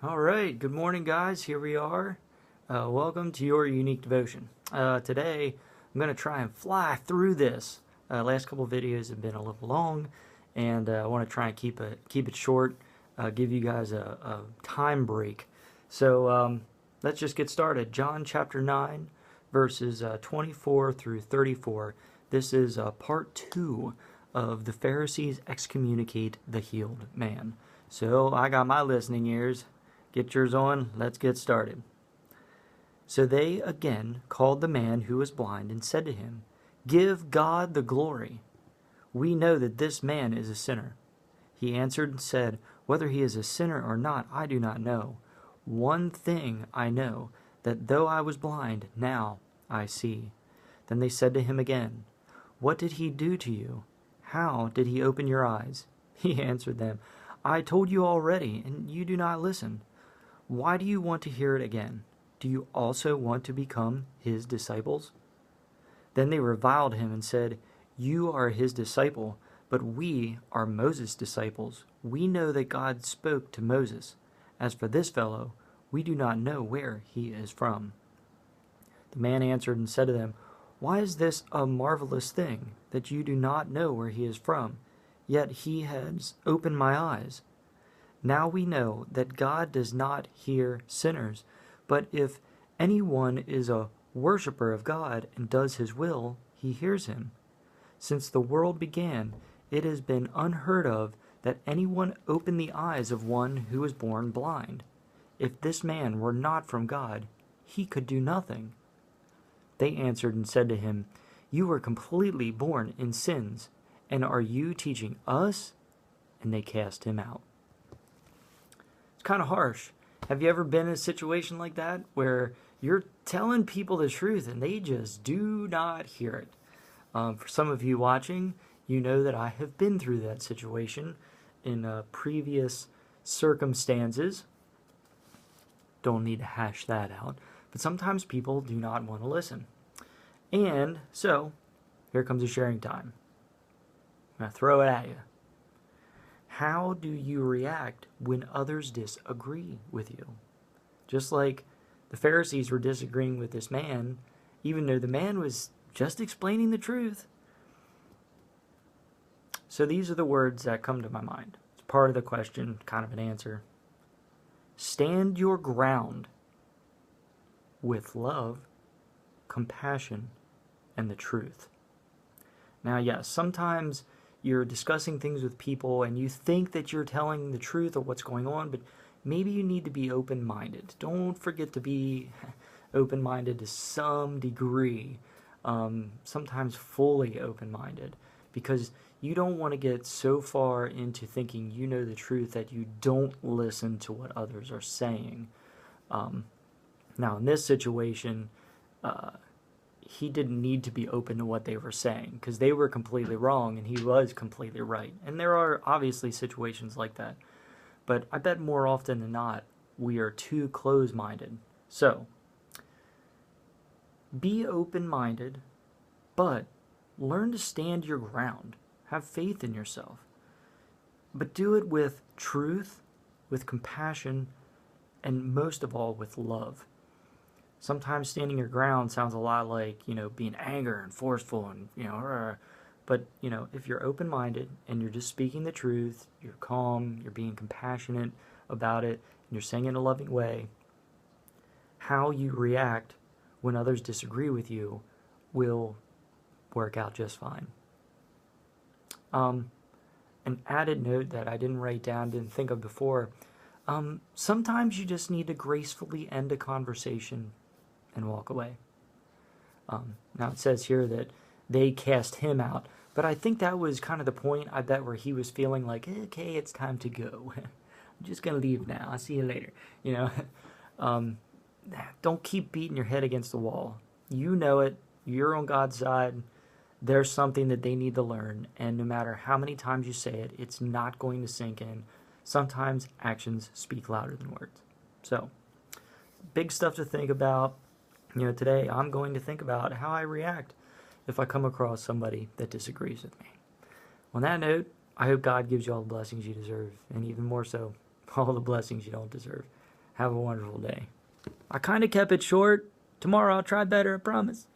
All right, good morning, guys. Here we are. Welcome to your unique devotion. Today, I'm going to try and fly through this. Last couple videos have been a little long, and I want to try and keep it short. Give you guys a time break. So let's just get started. John chapter 9, verses 24 through 34. This is part 2 of the Pharisees excommunicate the healed man. So I got my listening ears. Get yours on. Let's get started. So they again called the man who was blind and said to him, "Give God the glory. We know that this man is a sinner." He answered and said, "Whether he is a sinner or not, I do not know. One thing I know, that though I was blind, now I see." Then they said to him again, "What did he do to you? How did he open your eyes?" He answered them, "I told you already, and you do not listen. Why do you want to hear it again? Do you also want to become his disciples?" Then they reviled him and said, "You are his disciple, but we are Moses' disciples. We know that God spoke to Moses. As for this fellow, we do not know where he is from." The man answered and said to them, "Why is this a marvelous thing, that you do not know where he is from? Yet he has opened my eyes. Now we know that God does not hear sinners, but if anyone is a worshiper of God and does his will, he hears him. Since the world began, it has been unheard of that anyone opened the eyes of one who was born blind. If this man were not from God, he could do nothing." They answered and said to him, "You were completely born in sins, and are you teaching us?" And they cast him out. Kind of harsh. Have you ever been in a situation like that where you're telling people the truth and they just do not hear it? For some of you watching, you know that I have been through that situation in previous circumstances. Don't need to hash that out. But sometimes people do not want to listen. And so, here comes a sharing time. I'm going to throw it at you. How do you react when others disagree with you? Just like the Pharisees were disagreeing with this man, even though the man was just explaining the truth. So these are the words that come to my mind. It's part of the question, kind of an answer. Stand your ground with love, compassion, and the truth. Now, yes, sometimes you're discussing things with people and you think that you're telling the truth of what's going on, but maybe you need to be open-minded. Don't forget to be open-minded to some degree, sometimes fully open-minded, because you don't want to get so far into thinking you know the truth that you don't listen to what others are saying. Now, in this situation, he didn't need to be open to what they were saying because they were completely wrong and he was completely right. And there are obviously situations like that. But I bet more often than not, we are too close-minded. So, be open-minded, but learn to stand your ground. Have faith in yourself. But do it with truth, with compassion, and most of all, with love. Sometimes standing your ground sounds a lot like, being angry and forceful and, but, if you're open-minded and you're just speaking the truth, you're calm, you're being compassionate about it, and you're saying it in a loving way, how you react when others disagree with you will work out just fine. An added note that I didn't write down, didn't think of before, sometimes you just need to gracefully end a conversation and walk away. Now it says here that they cast him out, but I think that was kind of the point, I bet, where he was feeling like, okay, it's time to go. I'm just going to leave now. I'll see you later. Don't keep beating your head against the wall. You know it. You're on God's side. There's something that they need to learn, and no matter how many times you say it, it's not going to sink in. Sometimes actions speak louder than words. So, big stuff to think about. Today I'm going to think about how I react if I come across somebody that disagrees with me. On that note, I hope God gives you all the blessings you deserve, and even more so, all the blessings you don't deserve. Have a wonderful day. I kind of kept it short. Tomorrow I'll try better, I promise.